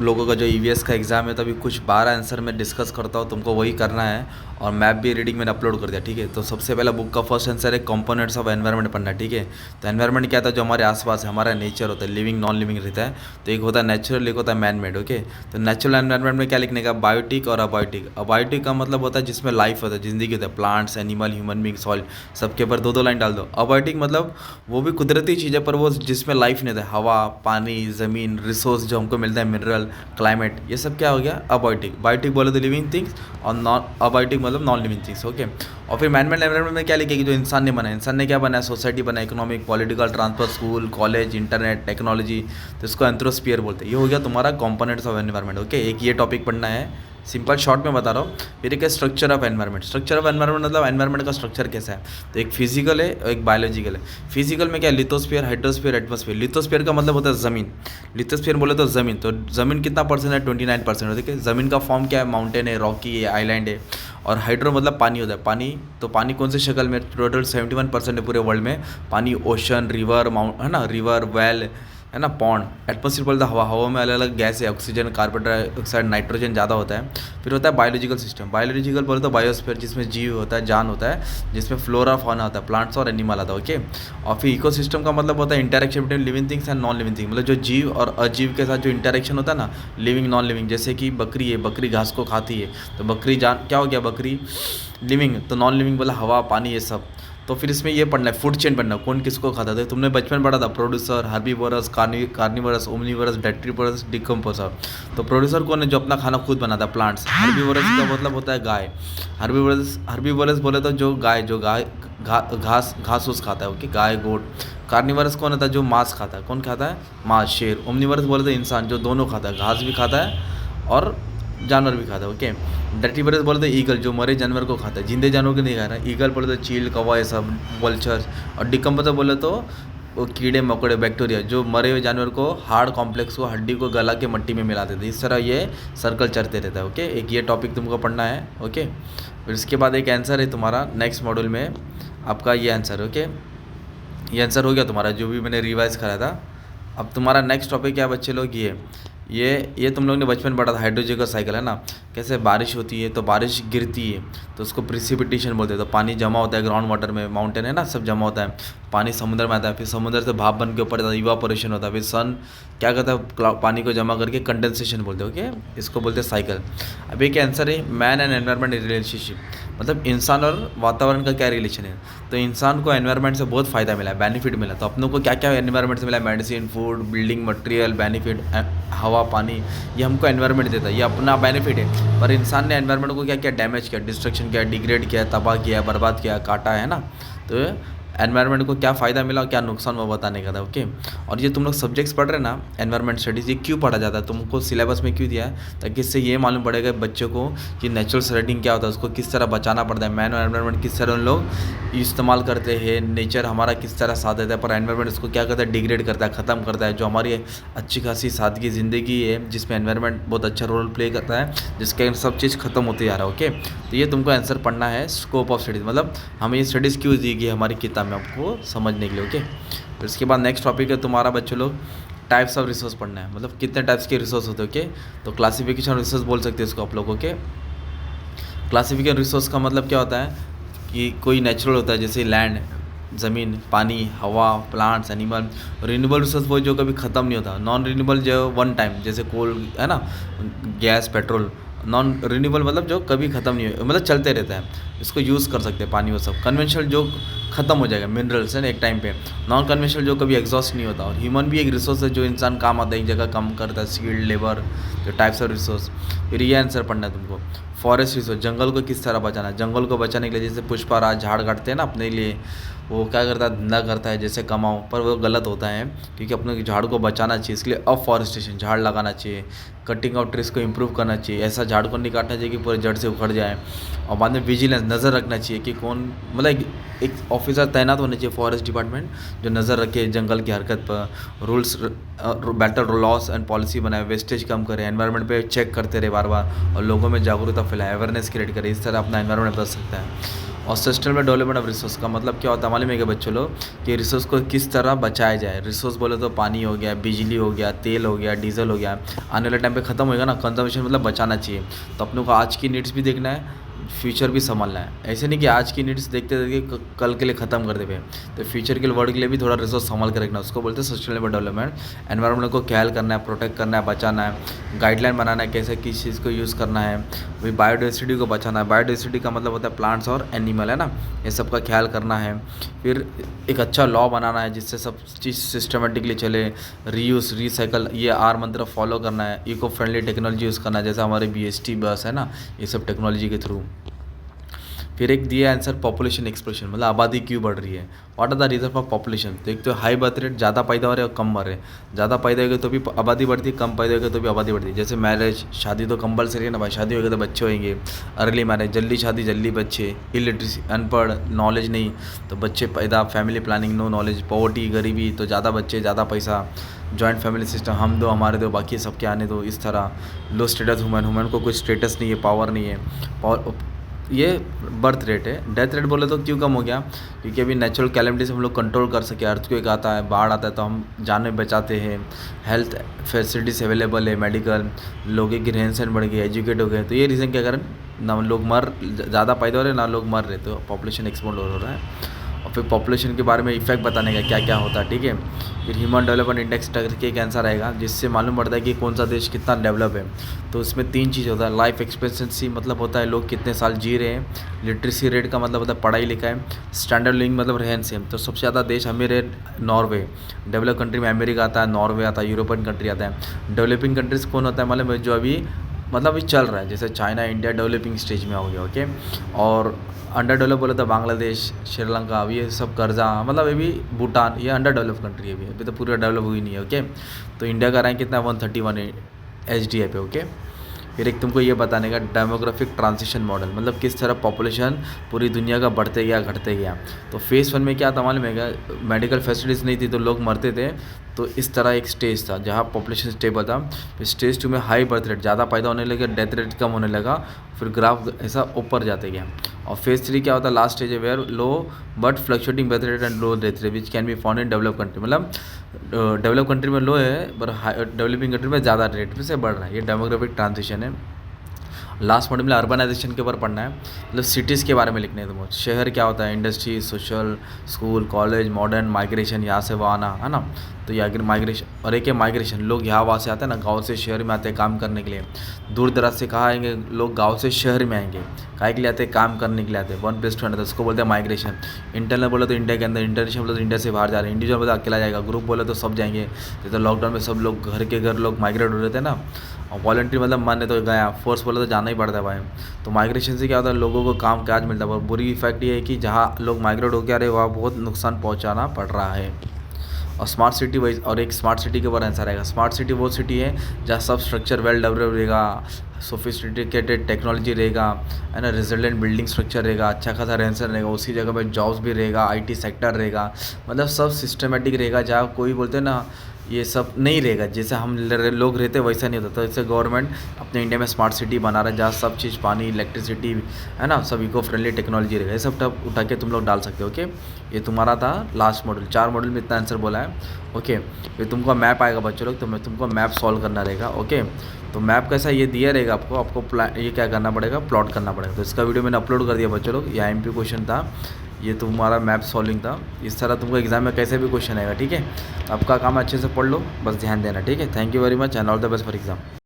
लोगों का जो ईवीएस का एग्ज़ाम है, तो अभी कुछ 12 आंसर मैं डिस्कस करता हूँ, तुमको वही करना है। और मैप भी रीडिंग मैंने अपलोड कर दिया, ठीक है। तो सबसे पहला बुक का फर्स्ट आंसर है कंपोनेंट्स ऑफ एनवायरनमेंट पढ़ना है, ठीक है। तो एनवायरनमेंट क्या था, जो हमारे आसपास है, हमारा नेचर होता है, लिविंग नॉन लिविंग रहता है। तो एक होता है नेचुरल, एक होता है मैन मेड, ओके। तो नेचुरल एनवायरनमेंट में क्या लिखने का, बायोटिक और अबायोटिक। अबायोटिक का मतलब होता है जिसमें लाइफ होता है, जिंदगी होता है, plants, animal, human being, soil, सबके ऊपर दो दो लाइन डाल दो। अबायोटिक मतलब वो भी कुदरती चीज़ है, पर वो जिसमें लाइफ नहीं होता है, हवा, पानी, ज़मीन, रिसोर्स जो हमको मिलता है, मिनरल, क्लाइमेट, ये सब क्या हो गया, अबायोटिक। बायोटिक बोले तो लिविंग थिंग्स, और नॉन अबायोटिक मतलब नॉन लिविंग थिंग्स, ओके। और फिर मैनमेड एनवायरनमेंट में क्या लिखेगी, जो इंसान ने बनाया। इंसान ने क्या बनाया, सोसाइटी बनाया, economic, political, transport, school, college, internet, technology. तो इसको एंथ्रोस्फीयर बोलते हैं। ये हो गया तुम्हारा कंपोनेंट्स ऑफ एनवायरनमेंट, ओके। एक ये टॉपिक पढ़ना है, सिंपल शॉर्ट में बता रहा हूँ। फिर एक है structure of environment. Structure of environment मतलब एनवायरनमेंट का स्ट्रक्चर कैसा है। तो एक फिजिकल है और एक बायोलॉजिकल है। फिजिकल में क्या है, लिथोस्फीयर, हाइड्रोस्फीयर, एटमॉस्फेयर। लिथोस्फीयर का मतलब होता है ज़मीन। लिथोस्फीयर बोले तो ज़मीन। तो ज़मीन कितना परसेंट है, 29% है, ठीक है। ज़मीन का फॉर्म क्या है, माउंटेन है, रॉकी है, आइलैंड है। और हाइड्रो मतलब पानी होता है, पानी। तो पानी कौन सी शक्ल में, टोटल 71% है पूरे वर्ल्ड में पानी। ओशन, रिवर, माउंट है ना, रिवर, वेल है ना, पॉन्ड। एटमॉस्फेयर बोलता है हवा। हवा में अलग अलग गैस है, ऑक्सीजन, कार्बन डाइऑक्साइड, नाइट्रोजन ज़्यादा होता है। फिर होता है बायोलॉजिकल सिस्टम। बायोलॉजिकल बोले तो बायोस्फीयर, जिसमें जीव होता है, जान होता है, जिसमें फ्लोरा फौना होता है, प्लांट्स और एनिमल आता है, ओके। और फिर इकोसिस्टम का मतलब होता है interaction between living things and non living thing. मतलब जो जीव और अजीव के साथ जो इंटरेक्शन होता है ना, लिविंग नॉन लिविंग। जैसे कि बकरी है, बकरी घास को खाती है, तो बकरी जान क्या हो गया, बकरी लिविंग। तो नॉन लिविंग बोला हवा, पानी, ये सब। तो फिर इसमें ये पढ़ना है, फूड चेन पढ़ना है, कौन किसको खाता था। तुमने बचपन पढ़ा था, producer, herbivorous, carnivorous, omnivorous, detritivorous, decomposer. तो प्रोड्यूसर कौन है, जो अपना खाना खुद बनाता है, प्लांट्स। हर्बीवोरस का मतलब होता है गाय। हर्बीवोरस बोले तो जो गाय, घास घास उस खाता है, ओके, गाय, गोट। कार्निवरस कौन होता है, जो मांस खाता है, कौन खाता है, मांस, शेर। ओमनीवोरस बोले तो इंसान, जो दोनों खाता है, घास भी खाता है और जानवर भी खाता है, ओके। डर्टीवर्स बोले तो ईगल, जो मरे जानवर को खाता है, जिंदे जानवर को नहीं खा रहा है। ईगल बोले तो चील, कौवा, ये सब, वल्चर्स। और डिकम्पोजर बोले तो वो कीड़े मकोड़े, बैक्टीरिया, जो मरे हुए जानवर को, हार्ड कॉम्प्लेक्स को, हड्डी को गला के मट्टी में मिला देते हैं। इस तरह ये सर्कल चलते रहता है, ओके। एक ये टॉपिक तुमको पढ़ना है, ओके। फिर इसके बाद एक आंसर है तुम्हारा नेक्स्ट मॉड्यूल में, आपका ये आंसर, ओके। ये आंसर हो गया तुम्हारा, जो भी मैंने रिवाइज करा था। अब तुम्हारा नेक्स्ट टॉपिक क्या बच्चे लोग, ये तुम लोग ने बचपन में पढ़ा था, हाइड्रोजिकल साइकिल, है ना। कैसे बारिश होती है, तो बारिश गिरती है, तो उसको प्रिसिपिटेशन बोलते हैं। तो पानी जमा होता है ग्राउंड वाटर में, माउंटेन है ना, सब जमा होता है। पानी समुद्र में आता है, फिर समुद्र से भाप बन के ऊपर जाता है, इवापोरेशन होता है। फिर सन क्या करता है, पानी को जमा करके कंडेंसेशन बोलते हैं, ओके। इसको बोलते हैं साइकिल। अब एक आंसर है, मैन एंड एनवायरनमेंट रिलेशनशिप। मतलब इंसान और वातावरण का क्या रिलेशन है। तो इंसान को एनवायरनमेंट से बहुत फ़ायदा मिला है, बेनिफिट मिला। तो अपनों को क्या क्या एनवायरनमेंट से मिला है, medicine, food, building material, benefit, हवा, पानी, ये हमको एनवायरनमेंट देता है, ये अपना बेनिफिट है। पर इंसान ने एनवायरनमेंट को क्या किया, डैमेज किया, डिस्ट्रक्शन किया, डिग्रेड किया, तबाह किया, बर्बाद किया, काटा, है ना। तो एनवायरनमेंट को क्या फ़ायदा मिला और क्या नुकसान, वो बताने का था, ओके। और ये तुम लोग सब्जेक्ट्स पढ़ रहे हैं ना, एनवायरनमेंट स्टडीज़, ये क्यों पढ़ा जाता है, तुमको सिलेबस में क्यों दिया है, ताकि इससे ये मालूम पड़ेगा बच्चों को कि नेचुरल सराउंडिंग क्या होता है, उसको किस तरह बचाना पड़ता है, मैन और एनवायरनमेंट किस तरह उन लोग इस्तेमाल करते हैं, नेचर हमारा किस तरह साथ देता है, पर एनवायरनमेंट उसको क्या करता है, डिग्रेड करता है, ख़त्म करता है। जो हमारी अच्छी खासी सादगी ज़िंदगी है, जिसमें एनवायरनमेंट बहुत अच्छा रोल प्ले करता है, जिसके सब चीज़ खत्म होती जा रहा है, ओके। तो ये तुमको आंसर पढ़ना है, स्कोप ऑफ स्टडीज़, मतलब हमें ये स्टडीज़ क्यों दी गई हमारी किताब में, आपको समझने के लिए, ओके। फिर इसके बाद नेक्स्ट टॉपिक है तुम्हारा बच्चों लोग, टाइप्स ऑफ रिसोर्स पढ़ना है, मतलब कितने टाइप्स के रिसोर्स होते हैं, ओके। तो क्लासिफिकेशन रिसोर्स बोल सकते हैं इसको आप लोग, ओके। क्लासिफिकेशन रिसोर्स का मतलब क्या होता है कि कोई नेचुरल होता है, जैसे लैंड, ज़मीन, पानी, हवा, प्लांट्स, एनिमल। रिन्यूएबल रिसोर्स वो जो कभी ख़त्म नहीं होता। नॉन रिन्यूएबल जो वन टाइम, जैसे कोल है ना, गैस, पेट्रोल। नॉन रिन्यूएबल मतलब जो कभी ख़त्म नहीं हो, मतलब चलते रहता है, इसको यूज़ कर सकते हैं, पानी वो सब। कन्वेंशनल जो ख़त्म हो जाएगा, मिनरल्स है ना, एक टाइम पे। नॉन कन्वेंशनल जो कभी एग्जॉस्ट नहीं होता। और ह्यूमन भी एक रिसोर्स है, जो इंसान काम आता है, एक जगह काम करता है, स्किल्ड लेबर, जो टाइप्स ऑफ रिसोर्स। फिर ये आंसर पढ़ना है तुमको। फॉरेस्ट रिसोर्स, जंगल को किस तरह बचाना है। जंगल को बचाने के लिए जैसे पुष्पाराज झाड़ काटते हैं ना अपने लिए, वो क्या करता है, धंधा करता है जैसे कमाओ, पर वो गलत होता है, क्योंकि अपने झाड़ को बचाना चाहिए। इसके लिए अफॉरेस्टेशन, झाड़ लगाना चाहिए, कटिंग ऑफ ट्रीज को इम्प्रूव करना चाहिए। ऐसा झाड़ को नहीं काटना चाहिए कि पूरे जड़ से उखड़ जाए। और बाद में विजिलेंस, नज़र रखना चाहिए कि कौन, मतलब एक ऑफिसर तैनात होने चाहिए फॉरेस्ट डिपार्टमेंट, जो नज़र रखे जंगल की हरकत पर, rules better loss and policy बनाए, वेस्टेज कम करे, एनवायरनमेंट पे चेक करते रहे बार बार, और लोगों में जागरूकता फैलाए, अवेयरनेस क्रिएट करे। इस तरह अपना एनवायरनमेंट बच सकता है। और सस्टेनेबल डेवलपमेंट ऑफ रिसोर्स का मतलब क्या होता है मालूम है क्या बच्चों लोग, कि रिसोर्स को किस तरह बचाया जाए। रिसोर्स बोले तो पानी हो गया, बिजली हो गया, तेल हो गया, डीजल हो गया, आने वाले टाइम पे ख़त्म होएगा ना, कंजम्पशन मतलब बचाना चाहिए। तो अपनों को आज की नीड्स भी देखना है, फ्यूचर भी संभालना है। ऐसे नहीं कि आज की नीड्स देखते देखते कल के लिए ख़त्म कर देवे, तो फ्यूचर के लिए वर्ल्ड के लिए भी थोड़ा रिसोर्स संभाल के रखना, उसको बोलते हैं सस्टेनेबल डेवलपमेंट। एनवायरनमेंट को ख्याल करना है, प्रोटेक्ट करना है, बचाना है, गाइडलाइन बनाना है कैसे किस चीज़ को यूज़ करना है, वही बायोडाइवर्सिटी को बचाना है। बायोडाइवर्सिटी का मतलब होता है प्लांट्स और एनिमल, है ना, ये सब का ख्याल करना है। फिर एक अच्छा लॉ बनाना है जिससे सब चीज़ सिस्टमेटिकली चले, रीयूज़ रिसाइकल, ये आर मंत्र फॉलो करना है, इको फ्रेंडली टेक्नोलॉजी यूज़ करना है, जैसे हमारे BST बस है ना, ये सब टेक्नोलॉजी के थ्रू। फिर एक दिया आंसर पॉपुलेशन एक्सप्लोशन, मतलब आबादी क्यों बढ़ रही है, what are the reason for population. तो एक तो हाई बर्थ रेट, ज़्यादा पैदा हो रहे और कम मर रहे। ज़्यादा पैदा होगी तो भी आबादी बढ़ती है, कम पैदा होगी तो भी आबादी बढ़ती है। जैसे मैरिज, शादी तो कंपलसरी है ना भाई, शादी होगी तो बच्चे होंगे। अर्ली मैरिज, जल्दी शादी जल्दी बच्चे। इलिटरेसी, अनपढ़, नॉलेज नहीं तो बच्चे पैदा। Family planning, no knowledge. Poverty, गरीबी, तो ज़्यादा बच्चे ज़्यादा पैसा। जॉइंट फैमिली सिस्टम, हम दो हमारे दो बाकी सबके आने दो, इस तरह। लो स्टेटस वुमेन, वुमेन को कोई स्टेटस नहीं है, पावर नहीं है। ये बर्थ रेट है। डेथ रेट बोले तो क्यों कम हो गया, क्योंकि अभी नेचुरल कैलेमिटीज हम लोग कंट्रोल कर सके। अर्थक्वेक आता है, बाढ़ आता है तो हम जानें बचाते हैं। हेल्थ फैसिलिटीज़ अवेलेबल है, मेडिकल, लोगों की रहन सहन बढ़ गई, एजुकेट हो गए। तो ये रीज़न के कारण ना लोग ज़्यादा पैदा हो रहे, ना लोग मर रहे, तो पॉपुलेशन एक्सपोर्ट हो रहा है। और फिर पॉपुलेशन के बारे में इफेक्ट बताने का क्या क्या होता है, ठीक है। फिर ह्यूमन डेवलपमेंट इंडेक्स करके एक आंसर आएगा जिससे मालूम पड़ता है कि कौन सा देश कितना डेवलप है। तो इसमें 3 चीज़ होता है। लाइफ एक्सपेक्टेंसी मतलब होता है लोग कितने साल जी रहे हैं। लिटरेसी रेट का मतलब होता है पढ़ाई लिखाई। स्टैंडर्ड लिविंग मतलब रहन सहन। तो सबसे ज़्यादा देश अमीर है नॉर्वे। डेवलप कंट्री में अमेरिका आता है, नॉर्वे आता है, यूरोपियन कंट्री आता है। डेवलपिंग कंट्रीज़ कौन होता है मालूम है, जो अभी मतलब अभी चल रहा है, जैसे चाइना, इंडिया डेवलपिंग स्टेज में हो गया, ओके। और अंडर डेवलप बोले तो बांग्लादेश, श्रीलंका, अभी ये सब कर्जा, मतलब अभी भूटान, ये अंडर डेवलप कंट्री है अभी तो पूरा डेवलप हुई नहीं है, ओके। तो इंडिया का रैंक कितना, 131 HDI पे, ओके। फिर एक तुमको ये बताने का डेमोग्राफिक ट्रांजिशन मॉडल, मतलब किस तरह पॉपुलेशन पूरी दुनिया का बढ़ते गया घटते गया। तो फेज़ 1 में क्या था मालूम है, मेडिकल फैसिलिटीज़ नहीं थी तो लोग मरते थे। तो इस तरह एक स्टेज था जहाँ पॉपुलेशन स्टेबल था। फिर स्टेज 2 में हाई बर्थ रेट, ज़्यादा पैदा होने लगा, डेथ रेट कम होने लगा। फिर ग्राफ ऐसा ऊपर जाते गया। और फेज़ 3 क्या होता है, लास्ट स्टेज है where low but fluctuating birth rate and low death rate which can be found in develop country. मतलब डेवलप कंट्री में लो है पर डेवलपिंग कंट्री में ज़्यादा रेट से बढ़ रहा है। ये डेमोग्राफिक ट्रांजिशन है। लास्ट मॉड्यूल में अर्बनाइजेशन के ऊपर पढ़ना है, मतलब सिटीज़ के बारे में लिखने हैं तुमको। शहर क्या होता है, industry, social, school, college, modern, migration, यहाँ से वहाँ आना, है ना। तो ये अगर माइग्रेशन, और एक है माइग्रेशन, लोग यहाँ वहाँ से आते हैं ना, गांव से शहर में आते हैं काम करने के लिए। दूर दराज से कहाँ आएंगे लोग, गांव से शहर में आएंगे, काहे के लिए आते हैं, काम करने के लिए आते हैं। वन प्लेस टू अनदर, उसको बोलते हैं माइग्रेशन। इंटरनल बोले तो इंडिया के अंदर, इंटरनेशनल बोले तो इंडिया से बाहर जा रहे हैं। इंडिविजुअल बोले तो अकेला जाएगा, ग्रुप बोले तो सब जाएंगे। जैसे लॉकडाउन में सब लोग घर के घर लोग माइग्रेट हो रहे थे ना। और वॉलंटरी मतलब मन है तो गया, फोर्स बोले तो जाना ही पड़ता है भाई। तो माइग्रेशन से क्या होता है, लोगों को काम काज मिलता है। और बुरी इफेक्ट ये है कि जहाँ लोग माइग्रेट होकर आ रहे वहाँ बहुत नुकसान पहुँचाना पड़ रहा है। और स्मार्ट सिटी वाइज, और एक स्मार्ट सिटी के ऊपर आंसर आएगा। स्मार्ट सिटी वो सिटी है जहाँ सब स्ट्रक्चर वेल डेवलप रहेगा, सोफिस्टिकेटेड टेक्नोलॉजी रहेगा, है ना, रेजिडेंट बिल्डिंग स्ट्रक्चर रहेगा, अच्छा खासा रहन सहन रहेगा, उसी जगह में जॉब्स भी रहेगा, IT सेक्टर रहेगा, मतलब सब सिस्टमेटिक रहेगा। जहाँ कोई बोलते हैं ना ये सब नहीं रहेगा, जैसे हम लोग रहते वैसा नहीं होता। तो इससे गवर्नमेंट अपने इंडिया में स्मार्ट सिटी बना रहा है जहाँ सब चीज़, पानी, इलेक्ट्रिसिटी, है ना, सब इको फ्रेंडली टेक्नोलॉजी रहेगा। ये सब टब उठा के तुम लोग डाल सकते हो, ओके। ये तुम्हारा था लास्ट मॉडल। 4 मॉडल में इतना आंसर बोला है, ओके। फिर तुमको मैप आएगा बच्चों लोग, तो मैं तुमको मैप सॉल्व करना रहेगा, ओके। तो मैप कैसा ये दिया रहेगा आपको ये क्या करना पड़ेगा, प्लॉट करना पड़ेगा। तो इसका वीडियो मैंने अपलोड कर दिया बच्चों लोग। ये IMP क्वेश्चन था, ये तुम्हारा मैप सॉल्विंग था। इस तरह तुमको एग्जाम में कैसे भी क्वेश्चन आएगा, ठीक है। आपका काम अच्छे से पढ़ लो, बस ध्यान देना, ठीक है। Thank you very much and all the best for exam.